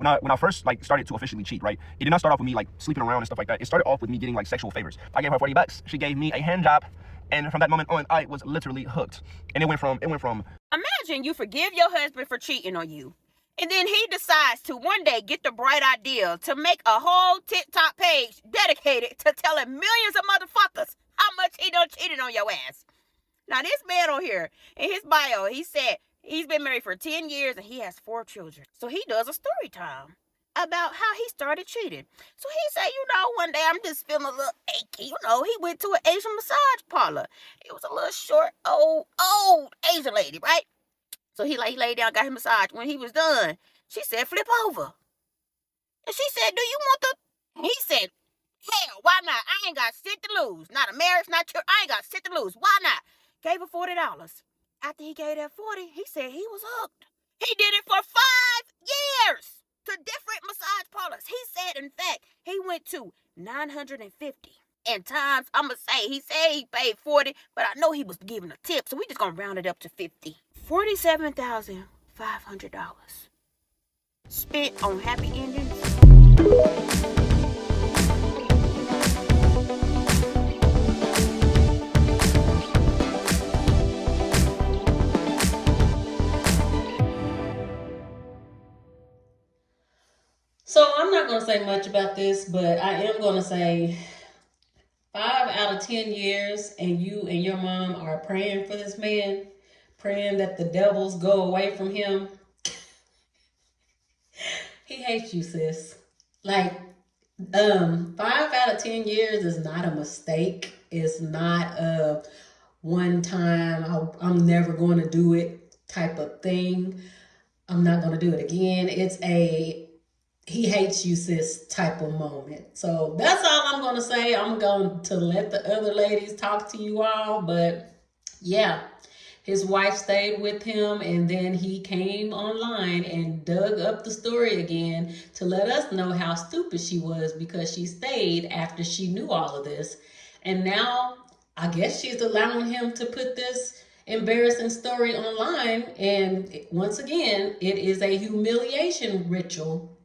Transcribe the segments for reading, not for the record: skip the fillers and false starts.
when I first like started to officially cheat, right? It did not start off with me like sleeping around and stuff like that. It started off with me getting like sexual favors. I gave her $40. She gave me a hand job, and from that moment on, I was literally hooked. And it went from. Imagine you forgive your husband for cheating on you, and then he decides to one day get the bright idea to make a whole TikTok page dedicated to telling millions of motherfuckers how much he done cheated on your ass. Now, this man on here, in his bio, he said he's been married for 10 years and he has 4 children. So he does a story time about how he started cheating. So he said, one day I'm just feeling a little achy. He went to an Asian massage parlor. It was a little short, old Asian lady, right? So he laid down, got his massage. When he was done, she said, flip over. And she said, do you want the... He said, hell, why not? I ain't got shit to lose. Not a marriage, not church. I ain't got shit to lose. Why not? Gave her $40. After he gave that 40, he said he was hooked. He did it for 5 years to different massage parlors. He said, in fact, he went to 950. And times, I'ma say, he said he paid 40, but I know he was giving a tip, so we just gonna round it up to 50. $47,500 spent on happy endings. So I'm not going to say much about this, but I am going to say 5 out of 10 years and you and your mom are praying for this man, praying that the devils go away from him. He hates you, sis. Like, 5 out of 10 years is not a mistake. It's not a one time, I'm never going to do it type of thing. I'm not going to do it again. It's a he hates you, sis type of moment. So that's all I'm going to say. I'm going to let the other ladies talk to you all. But yeah, his wife stayed with him, and then he came online and dug up the story again to let us know how stupid she was, because she stayed after she knew all of this. And now I guess she's allowing him to put this embarrassing story online. And once again, it is a humiliation ritual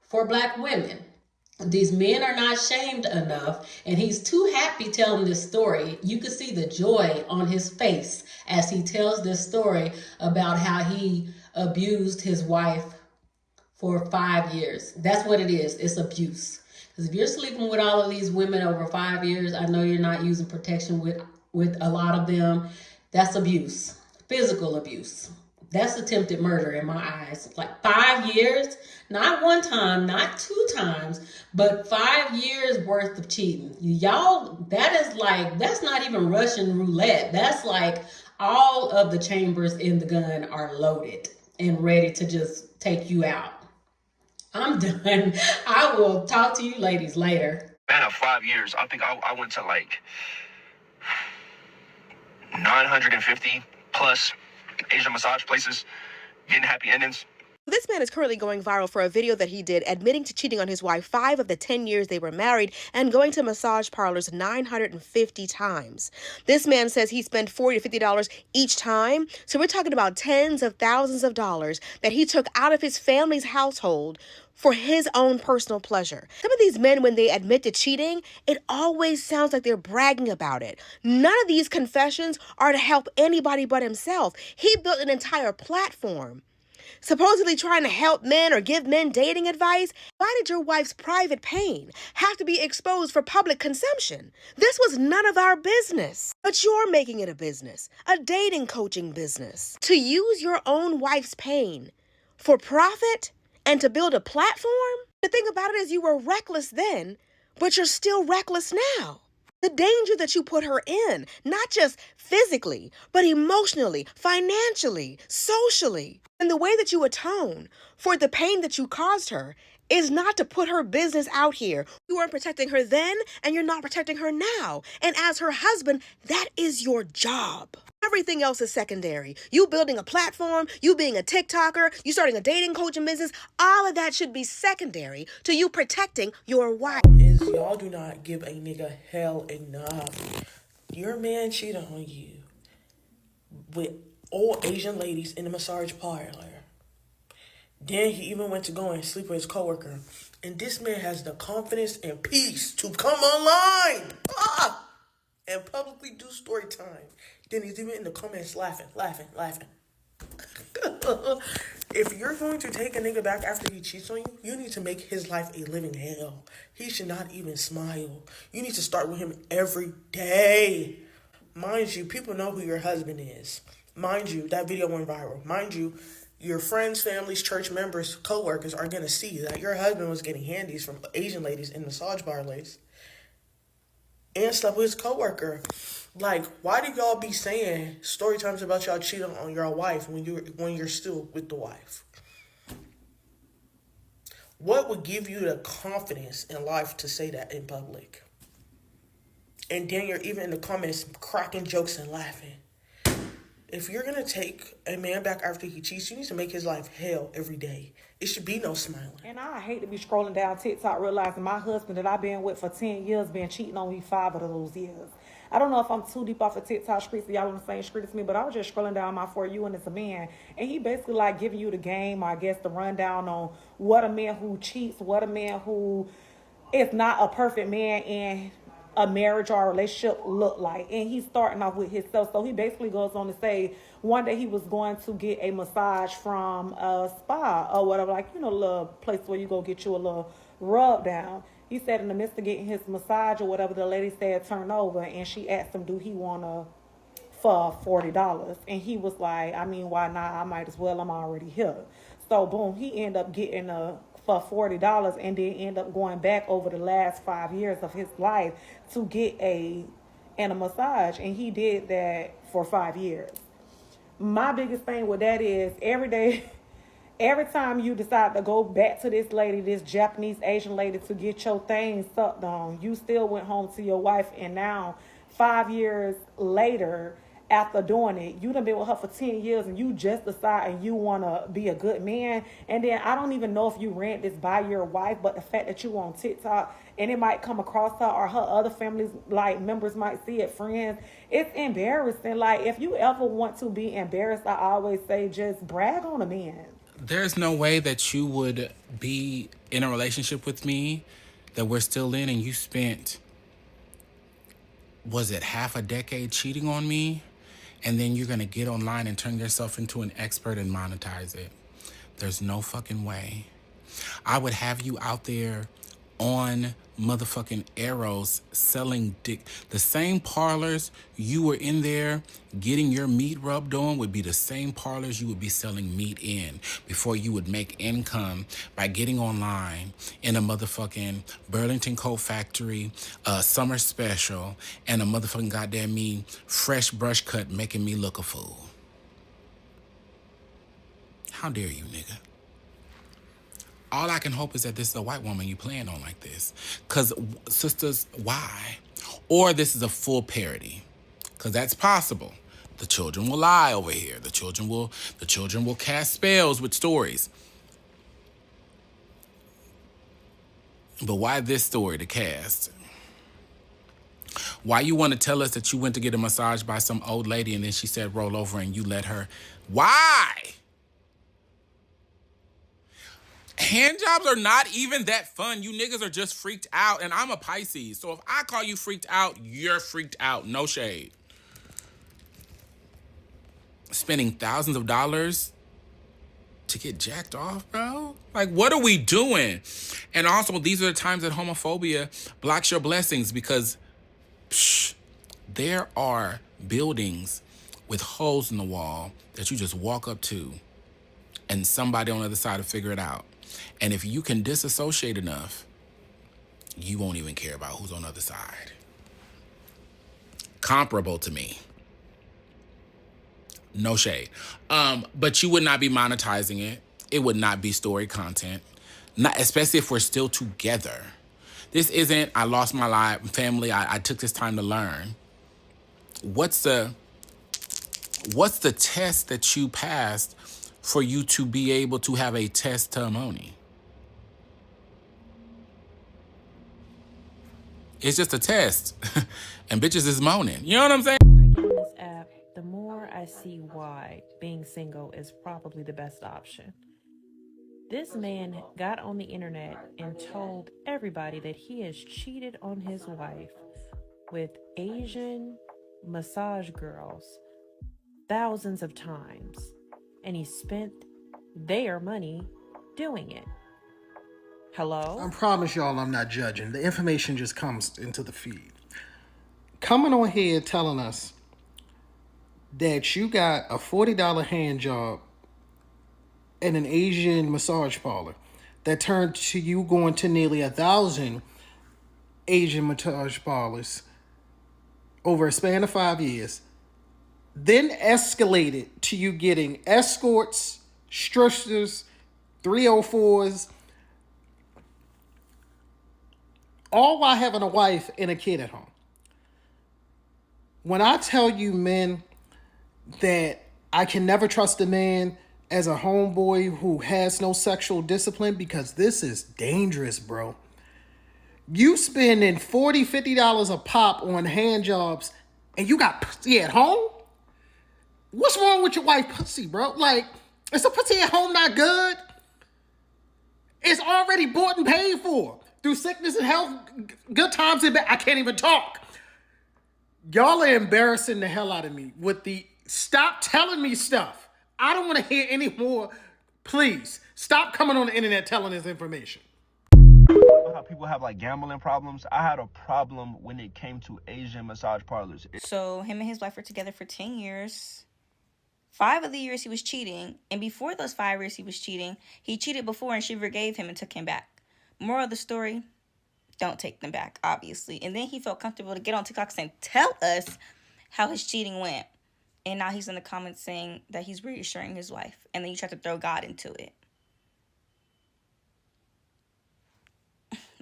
for Black women. These men are not shamed enough, and he's too happy telling this story. You can see the joy on his face as he tells this story about how he abused his wife for 5 years. That's what it is. It's abuse. Because if you're sleeping with all of these women over 5 years, I know you're not using protection with a lot of them. That's abuse. Physical abuse. That's attempted murder in my eyes. Like 5 years, not one time, not 2 times, but 5 years worth of cheating. Y'all, that's not even Russian roulette. That's like all of the chambers in the gun are loaded and ready to just take you out. I'm done. I will talk to you ladies later. Man, of 5 years, I think I went to like 950 plus Asian massage places, getting happy endings. This man is currently going viral for a video that he did admitting to cheating on his wife 5 of the 10 years they were married and going to massage parlors 950 times. This man says he spent $40 to $50 each time. So we're talking about tens of thousands of dollars that he took out of his family's household for his own personal pleasure. Some of these men, when they admit to cheating, it always sounds like they're bragging about it. None of these confessions are to help anybody but himself. He built an entire platform supposedly trying to help men or give men dating advice. Why did your wife's private pain have to be exposed for public consumption? This was none of our business. But you're making it a business, a dating coaching business. To use your own wife's pain for profit and to build a platform? The thing about it is you were reckless then, but you're still reckless now. The danger that you put her in, not just physically, but emotionally, financially, socially. And the way that you atone for the pain that you caused her is not to put her business out here. You weren't protecting her then, and you're not protecting her now. And as her husband, that is your job. Everything else is secondary. You building a platform, you being a TikToker, you starting a dating coaching business, all of that should be secondary to you protecting your wife. Is y'all do not give a nigga hell enough. Your man cheated on you with all Asian ladies in the massage parlor. Then he even went to go and sleep with his coworker. And this man has the confidence and peace to come online and publicly do story time. Then he's even in the comments laughing. If you're going to take a nigga back after he cheats on you, you need to make his life a living hell. He should not even smile. You need to start with him every day. Mind you, people know who your husband is. Mind you, that video went viral. Mind you, your friends, families, church members, co-workers are going to see that your husband was getting handies from Asian ladies in massage parlors and slept with his co-worker. Like, why do y'all be saying story times about y'all cheating on your wife when you're still with the wife? What would give you the confidence in life to say that in public? And then you're even in the comments cracking jokes and laughing. If you're going to take a man back after he cheats, you need to make his life hell every day. It should be no smiling. And I hate to be scrolling down TikTok realizing my husband that I've been with for 10 years been cheating on me 5 of those years. I don't know if I'm too deep off of TikTok streets, so y'all on the same street as me, but I was just scrolling down my For You and it's a man. And he basically like giving you the game, or I guess the rundown on what a man who cheats, what a man who is not a perfect man in a marriage or a relationship look like. And he's starting off with himself. So he basically goes on to say one day he was going to get a massage from a spa or whatever, like, you know, a little place where you go get you a little rub down. He said in the midst of getting his massage or whatever, the lady said turn over, and she asked him, do he want to for $40? And he was like, I mean, why not? I might as well, I'm already here. So boom, he ended up getting for $40 and then end up going back over the last 5 years of his life to get a massage. And he did that for 5 years. My biggest thing with that is every time you decide to go back to this lady, this Japanese Asian lady, to get your things sucked on, you still went home to your wife, and now 5 years later, after doing it, you done been with her for 10 years and you just decide and you want to be a good man. And then I don't even know if you ran this by your wife, but the fact that you on TikTok and it might come across her or her other families, like members might see it, friends, it's embarrassing. Like, if you ever want to be embarrassed, I always say just brag on a man. There's no way that you would be in a relationship with me that we're still in and you spent, was it half a decade cheating on me? And then you're going to get online and turn yourself into an expert and monetize it. There's no fucking way. I would have you out there on motherfucking Arrows selling dick. The same parlors you were in there getting your meat rubbed on would be the same parlors you would be selling meat in before you would make income by getting online in a motherfucking Burlington Coat Factory, summer special, and a motherfucking goddamn me fresh brush cut making me look a fool. How dare you, nigga? All I can hope is that this is a white woman you playing on like this. Because, sisters, why? Or this is a full parody. Because that's possible. The children will lie over here. The children will cast spells with stories. But why this story to cast? Why you want to tell us that you went to get a massage by some old lady and then she said roll over and you let her? Why? Hand jobs are not even that fun. You niggas are just freaked out, and I'm a Pisces. So if I call you freaked out, you're freaked out. No shade. Spending thousands of dollars to get jacked off, bro? Like, what are we doing? And also, these are the times that homophobia blocks your blessings because there are buildings with holes in the wall that you just walk up to and somebody on the other side will figure it out. And if you can disassociate enough, you won't even care about who's on the other side. Comparable to me. No shade. But you would not be monetizing it. It would not be story content. Not, especially if we're still together. This isn't, I lost my life, family, I took this time to learn. What's the test that you passed for you to be able to have a testimony? It's just a test. And bitches is moaning. You know what I'm saying? On this app, the more I see why being single is probably the best option. This man got on the internet and told everybody that he has cheated on his wife with Asian massage girls thousands of times, and he spent their money doing it. Hello? I promise y'all I'm not judging. The information just comes into the feed. Coming on here telling us that you got a $40 hand job in an Asian massage parlor that turned to you going to nearly 1,000 Asian massage parlors over a span of 5 years, then escalated to you getting escorts, strippers, 304s, all while having a wife and a kid at home. When I tell you, men, that I can never trust a man as a homeboy who has no sexual discipline, because this is dangerous, bro. You spending $40, $50 a pop on hand jobs and you got pussy at home? What's wrong with your wife pussy, bro? Like, is the pussy at home not good? It's already bought and paid for through sickness and health, good times and bad. I can't even talk. Y'all are embarrassing the hell out of me with the stop telling me stuff. I don't want to hear any more. Please stop coming on the internet telling this information. How people have like gambling problems. I had a problem when it came to Asian massage parlors. So him and his wife were together for 10 years. 5 of the years he was cheating, and before those 5 years he was cheating, he cheated before and she forgave him and took him back. Moral of the story, don't take them back, obviously. And then he felt comfortable to get on TikTok and tell us how his cheating went. And now he's in the comments saying that he's reassuring his wife. And then you try to throw God into it.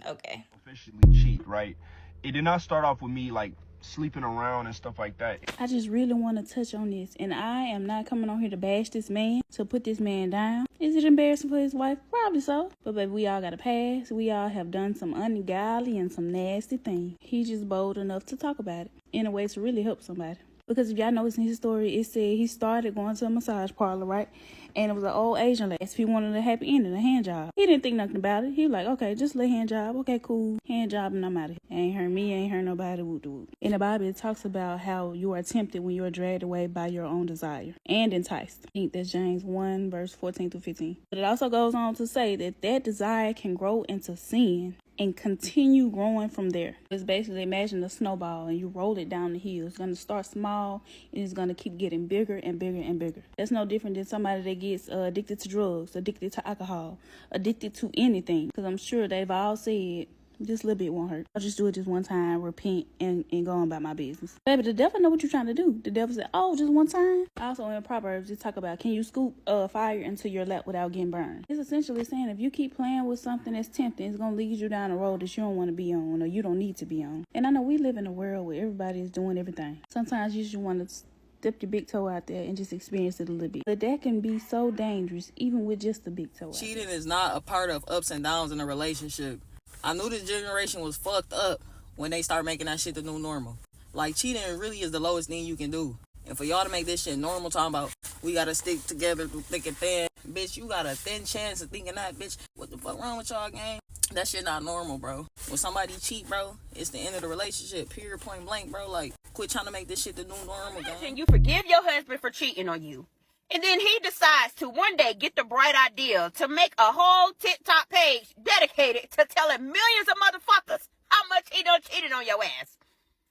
Okay. Officially cheat, right? It did not start off with me like sleeping around and stuff like that. I just really want to touch on this, and I am not coming on here to bash this man, to put this man down. Is it embarrassing for his wife? Probably so. But baby, we all got a past. We all have done some ungodly and some nasty things. He's just bold enough to talk about it in a way to really help somebody. Because if y'all notice in his story, it said he started going to a massage parlor, right? And it was an old Asian lady. He wanted a happy ending, a hand job. He didn't think nothing about it. He was like, okay, just a hand job. Okay, cool. Hand job and I'm out of here. Ain't hurt me, ain't hurt nobody. Woo woo. In the Bible, it talks about how you are tempted when you are dragged away by your own desire and enticed. I think that's James 1, verse 14 through 15. But it also goes on to say that that desire can grow into sin and continue growing from there. It's basically, imagine a snowball and you roll it down the hill. It's going to start small and it's going to keep getting bigger and bigger and bigger. That's no different than somebody that gets addicted to drugs, addicted to alcohol, addicted to anything. Because I'm sure they've all said, just a little bit won't hurt. I'll just do it just one time, repent, and go on about my business. Baby, the devil know what you're trying to do. The devil said, oh, just one time? Also in Proverbs, it talk about, can you scoop fire into your lap without getting burned? It's essentially saying, if you keep playing with something that's tempting, it's going to lead you down a road that you don't want to be on, or you don't need to be on. And I know we live in a world where everybody is doing everything. Sometimes you just want to dip your big toe out there and just experience it a little bit. But that can be so dangerous, even with just the big toe out. Cheating is not a part of ups and downs in a relationship. I knew this generation was fucked up when they start making that shit the new normal. Like, cheating really is the lowest thing you can do. And for y'all to make this shit normal, talking about we gotta stick together through thick and thin. Bitch, you got a thin chance of thinking that, bitch. What the fuck wrong with y'all, gang? That shit not normal, bro. When somebody cheat, bro, it's the end of the relationship. Period, point blank, bro. Like, quit trying to make this shit the new normal, gang. Can you forgive your husband for cheating on you? And then he decides to one day get the bright idea to make a whole TikTok page dedicated to telling millions of motherfuckers how much he done cheated on your ass.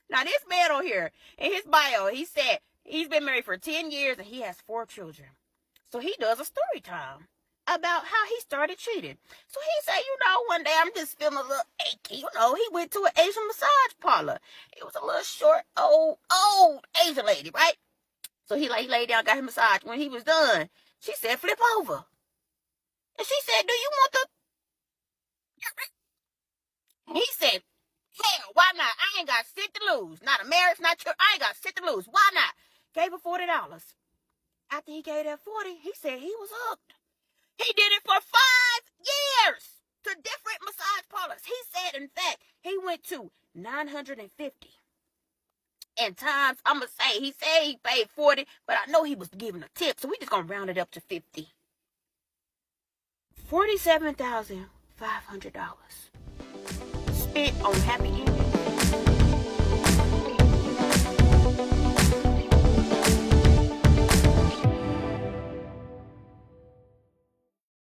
Now, this man on here, in his bio, he said he's been married for 10 years and he has 4 children. So he does a story time about how he started cheating. So he said, one day I'm just feeling a little achy. He went to an Asian massage parlor. It was a little short, old Asian lady, right? So he laid down, got his massage. When he was done, she said, flip over. And she said, do you want the... And he said, hell, why not? I ain't got shit to lose. Not a marriage, not your... I ain't got shit to lose. Why not? Gave her $40. After he gave that 40, he said he was hooked. He did it for 5 years to different massage parlors. He said, in fact, he went to 950. And times, I'm going to say, he said he paid 40, but I know he was giving a tip, so we just going to round it up to 50. $47,500 spent on happy